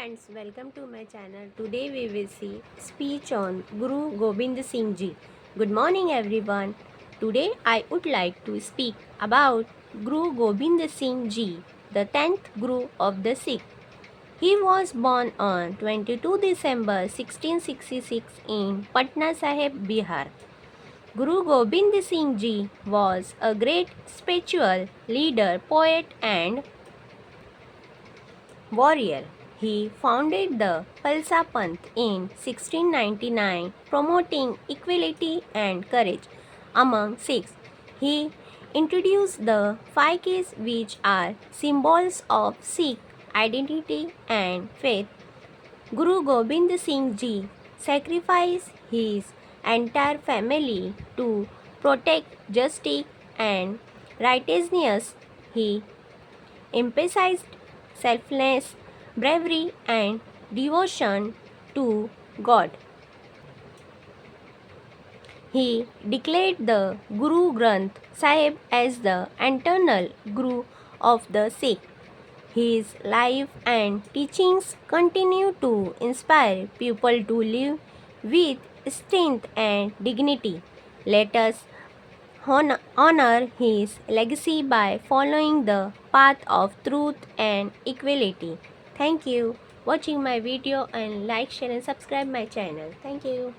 Friends, welcome to my channel. Today we will see speech on Guru Gobind Singh Ji. Good morning everyone. Today I would like to speak about Guru Gobind Singh Ji, the 10th Guru of the Sikh. He was born on 22 December 1666 in Patna Sahib, Bihar. Guru Gobind Singh Ji was a great spiritual leader, poet and warrior. He founded the Khalsa Panth in 1699, promoting equality and courage among Sikhs. He introduced the 5 Ks, which are symbols of Sikh identity and faith. Guru Gobind Singh Ji sacrificed his entire family to protect justice and righteousness. He emphasized selfless bravery and devotion to God. He declared the Guru Granth Sahib as the eternal Guru of the Sikh. His life and teachings continue to inspire people to live with strength and dignity. Let us honor his legacy by following the path of truth and equality. Thank you watching my video and like, share and subscribe my channel. Thank you.